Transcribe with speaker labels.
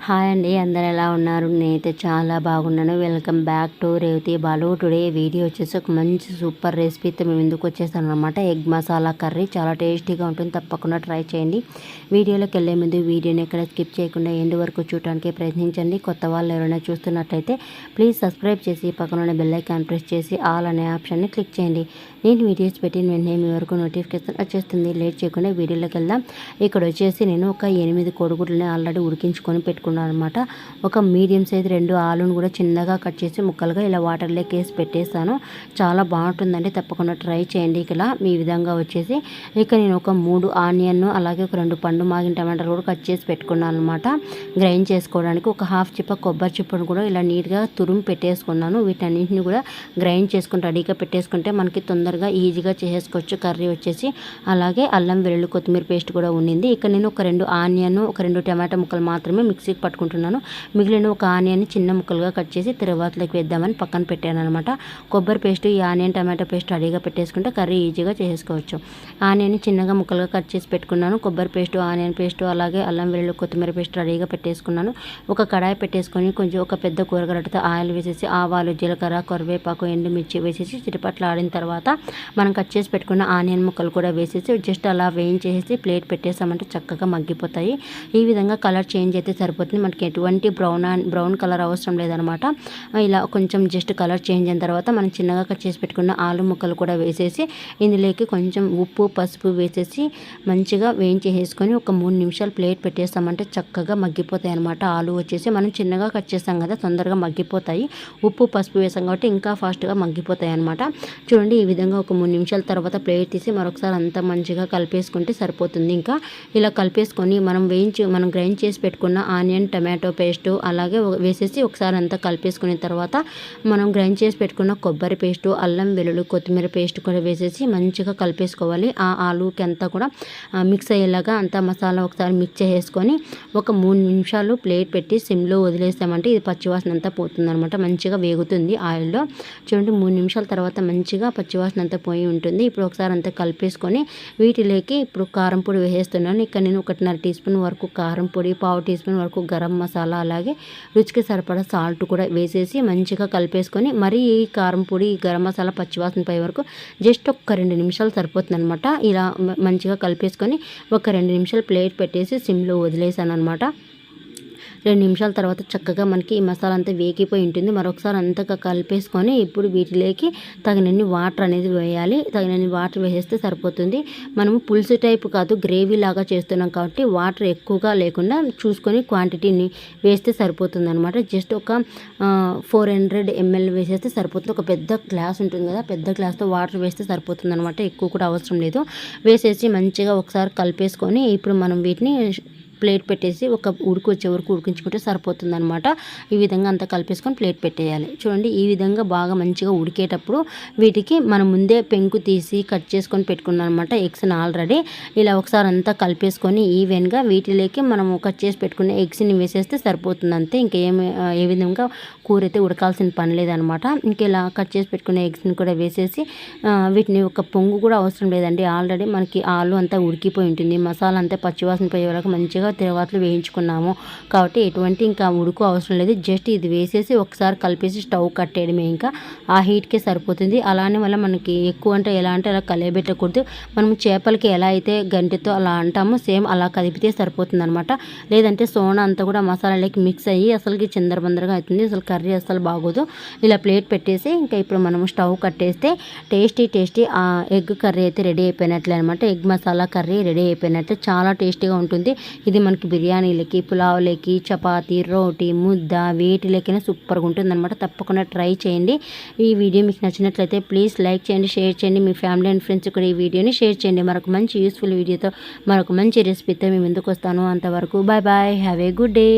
Speaker 1: Hi అండి, అందరు ఎలా ఉన్నారు? నేనైతే చాలా బాగున్నాను. Welcome back to Revathi Balu. Today video వచ్చేసి ఒక మంచి సూపర్ రెసిపీతో మేము ఎందుకు వచ్చేసాను అనమాట. ఎగ్ మసాలా కర్రీ చాలా టేస్టీగా ఉంటుంది, తప్పకుండా ట్రై చేయండి. వీడియోలోకి వెళ్ళే ముందు వీడియోని ఎక్కడ స్కిప్ చేయకుండా ఎండ్ వరకు చూడడానికి ప్రయత్నించండి. కొత్త వాళ్ళు ఎవరైనా చూస్తున్నట్లయితే ప్లీజ్ సబ్స్క్రైబ్ చేసి పక్కన బెల్ ఐకాన్ ప్రెస్ చేసి ఆల్ అనే ఆప్షన్ని క్లిక్ చేయండి. నేను వీడియోస్ పెట్టిన వెంటనే మీ వరకు నోటిఫికేషన్ వచ్చేస్తుంది. లేట్ చేయకుండా వీడియోలోకి వెళ్దాం. ఇక్కడ వచ్చేసి నేను ఒక 8 కోడిగుడ్లని ఆల్రెడీ ఉడికించుకొని పెట్టుకున్నాను అనమాట. ఒక మీడియం సైజ్ 2 ఆలును కూడా చిన్నగా కట్ చేసి ముక్కలుగా ఇలా వాటర్లోకి వేసి పెట్టేస్తాను. చాలా బాగుంటుందండి, తప్పకుండా ట్రై చేయండి. ఇలా ఈ విధంగా వచ్చేసి ఇక నేను ఒక 3 ఆనియన్ అలాగే ఒక 2 పండు మాగిన టమాటాలు కూడా కట్ చేసి పెట్టుకున్నాను అనమాట. గ్రైండ్ చేసుకోవడానికి ఒక హాఫ్ చిప్ప కొబ్బరి చిప్పను కూడా ఇలా నీట్గా తురుము పెట్టేసుకున్నాను. వీటన్నింటిని కూడా గ్రైండ్ చేసుకుని రెడీగా పెట్టేసుకుంటే మనకి తొందరగా ఈజీగా చేసేసుకోవచ్చు కర్రీ వచ్చేసి. అలాగే అల్లం వెల్లుల్లి కొత్తిమీర పేస్ట్ కూడా ఉండింది. ఇక్కడ నేను ఒక 2 ఆనియన్ ఒక 2 టమాటా ముక్కలు మాత్రమే మిక్సీకి పట్టుకుంటున్నాను. మిగిలిన ఒక ఆనియన్ చిన్న ముక్కలుగా కట్ చేసి తర్వాతలోకి వేద్దామని పక్కన పెట్టాను అనమాట. కొబ్బరి పేస్ట్ ఈ ఆనియన్ టమాటా పేస్ట్ రెడీగా పెట్టేసుకుంటే కర్రీ ఈజీగా చేసుకోవచ్చు. ఆనియన్ చిన్నగా ముక్కలుగా కట్ చేసి పెట్టుకున్నాను. కొబ్బరి పేస్ట్ ఆనియన్ పేస్ట్ అలాగే అల్లం వెల్లుల్లి కొత్తిమీర పేస్ట్ రెడీగా పెట్టేసుకున్నాను. ఒక కడాయి పెట్టేసుకొని కొంచెం ఒక పెద్ద కూరగడ్డతో ఆయిల్ వేసేసి ఆవాలు జీలకర్ర కరివేపాకు ఎండుమిర్చి వేసేసి చిటపట్లు ఆడిన తర్వాత మనం కట్ చేసి పెట్టుకున్న ఆనియన్ ముక్కలు కూడా వేసేసి జస్ట్ అలా వేయించేసి ప్లేట్ పెట్టేసామంటే చక్కగా మగ్గిపోతాయి. ఈ విధంగా కలర్ చేంజ్ అయితే సరిపోతుంది. మనకి ఎటువంటి బ్రౌన్ కలర్ అవసరం లేదనమాట. ఇలా కొంచెం జస్ట్ కలర్ చేంజ్ అయిన తర్వాత మనం చిన్నగా కట్ చేసి పెట్టుకున్న ఆలు ముక్కలు కూడా వేసేసి ఇందులోకి కొంచెం ఉప్పు పసుపు వేసేసి మంచిగా వేయించేసుకొని ఒక 3 నిమిషాలు ప్లేట్ పెట్టేస్తామంటే చక్కగా మగ్గిపోతాయి అనమాట. ఆలు వచ్చేసి మనం చిన్నగా కట్ చేస్తాం కదా, తొందరగా మగ్గిపోతాయి. ఉప్పు పసుపు వేసాం కాబట్టి ఇంకా ఫాస్ట్గా మగ్గిపోతాయి అనమాట. చూడండి, ఈ విధంగా ఒక 3 నిమిషాల తర్వాత ప్లేట్ తీసి మరొకసారి అంతా మంచిగా కలిపేసుకుంటే సరిపోతుంది. ఇంకా ఇలా కలిపేసుకొని మనం గ్రైండ్ చేసి పెట్టుకున్న ఆనియన్ టమాటో పేస్టు అలాగే వేసేసి ఒకసారి అంతా కలిపేసుకున్న తర్వాత మనం గ్రైండ్ చేసి పెట్టుకున్న కొబ్బరి పేస్టు అల్లం వెల్లుల్లి కొత్తిమీర పేస్ట్ కూడా వేసేసి మంచిగా కలిపేసుకోవాలి. ఆ ఆలుకి అంతా కూడా మిక్స్ అయ్యేలాగా అంతా మసాలా ఒకసారి మిక్స్ చేసుకొని ఒక 3 నిమిషాలు ప్లేట్ పెట్టి సిమ్లో వదిలేసామంటే ఇది పచ్చివాసన అంతా పోతుంది అనమాట. మంచిగా వేగుతుంది ఆయిల్లో. చూడండి, 3 నిమిషాల తర్వాత మంచిగా పచ్చివాసన అంతా పోయి ఉంటుంది. ఇప్పుడు ఒకసారి అంతా కలిపేసుకొని వీటిలోకి ఇప్పుడు కారం పొడి వేసేస్తున్నాను. ఇక్కడ నేను 1.5 టీ స్పూన్ వరకు కారం పొడి, పావు టీ స్పూన్ వరకు గరం మసాలా అలాగే రుచికి సరిపడా సాల్ట్ కూడా వేసేసి మంచిగా కలిపేసుకొని మరి ఈ కారం పొడి గరం మసాలా పచ్చివాసన పై వరకు జస్ట్ ఒక 2 నిమిషాలు సరిపోతుంది అనమాట. ఇలా మంచిగా కలిపేసుకొని ఒక 2 నిమిషాలు ప్లేట్ పెట్టేసి సిమ్లో వదిలేసాను అనమాట. 2 నిమిషాల తర్వాత చక్కగా మనకి ఈ మసాలా అంతా వేగిపోయి ఉంటుంది. మరొకసారి అంతగా కలిపేసుకొని ఇప్పుడు వీటిలోకి తగినన్ని వాటర్ అనేది వేయాలి. తగినన్ని వాటర్ వేసేస్తే సరిపోతుంది. మనము పులుసు టైపు కాదు, గ్రేవీ లాగా చేస్తున్నాం కాబట్టి వాటర్ ఎక్కువగా లేకుండా చూసుకొని క్వాంటిటీని వేస్తే సరిపోతుంది అనమాట. జస్ట్ ఒక 400 ml వేసేస్తే సరిపోతుంది. ఒక పెద్ద గ్లాస్ ఉంటుంది కదా, పెద్ద గ్లాస్తో వాటర్ వేస్తే సరిపోతుంది అనమాట. ఎక్కువ కూడా అవసరం లేదు. వేసేసి మంచిగా ఒకసారి కలిపేసుకొని ఇప్పుడు మనం వీటిని ప్లేట్ పెట్టేసి ఒక ఉడికి వచ్చే వరకు ఉడికించుకుంటే సరిపోతుంది అనమాట. ఈ విధంగా అంతా కలిపేసుకొని ప్లేట్ పెట్టేయాలి. చూడండి, ఈ విధంగా బాగా మంచిగా ఉడికేటప్పుడు వీటికి మనం ముందే పెంకు తీసి కట్ చేసుకొని పెట్టుకున్నాం అనమాట ఎగ్స్ని ఆల్రెడీ. ఇలా ఒకసారి అంతా కలిపేసుకొని ఈవెన్గా వీటిలోకి మనం కట్ చేసి పెట్టుకున్న ఎగ్స్ని వేసేస్తే సరిపోతుంది అంతే. ఇంకా ఏ విధంగా కూర అయితే ఉడకాల్సిన పని లేదనమాట. ఇంక ఇలా కట్ చేసి పెట్టుకున్న ఎగ్స్ని కూడా వేసేసి వీటిని ఒక పొంగు కూడా అవసరం లేదండి. ఆల్రెడీ మనకి ఆలు అంతా ఉడికిపోయి ఉంటుంది. మసాలా అంతా పచ్చివాసన పోయే వరకు మంచిగా తర్వాతలు వేయించుకున్నాము కాబట్టి ఎటువంటి ఇంకా ఉడుకు అవసరం లేదు. జస్ట్ ఇది వేసేసి ఒకసారి కలిపేసి స్టవ్ కట్టేయడమే. ఇంకా ఆ హీట్కే సరిపోతుంది. అలానే వల్ల మనకి ఎక్కువ అంటే ఎలా అంటే అలా కలియబెట్టకూడదు. మనం చేపలకి ఎలా అయితే గంటెతో అలా అంటామో సేమ్ అలా కదిపితే సరిపోతుంది అనమాట. లేదంటే సోనా అంతా కూడా మసాలాలకి మిక్స్ అయ్యి అసలుకి చిందరబందరగా అవుతుంది. అసలు కర్రీ అసలు బాగోదు. ఇలా ప్లేట్ పెట్టేసి ఇంకా ఇప్పుడు మనం స్టవ్ కట్టేస్తే టేస్టీ ఎగ్ కర్రీ అయితే రెడీ అయిపోయినట్లే అనమాట. ఎగ్ మసాలా కర్రీ రెడీ అయిపోయినట్లే. చాలా టేస్టీగా ఉంటుంది. ఇది మనకి బిర్యానీలకి పులావులకి చపాతీ రోటీ ముద్ద వీటిలకైనా సూపర్గా ఉంటుంది అనమాట. తప్పకుండా ట్రై చేయండి. ఈ వీడియో మీకు నచ్చినట్లయితే ప్లీజ్ లైక్ చేయండి, షేర్ చేయండి. మీ ఫ్యామిలీ అండ్ ఫ్రెండ్స్ కూడా ఈ వీడియోని షేర్ చేయండి. మరొక మంచి యూస్ఫుల్ వీడియోతో మరొక మంచి రెసిపీతో మేము ముందుకు వస్తాను. అంతవరకు bye bye, have a good day.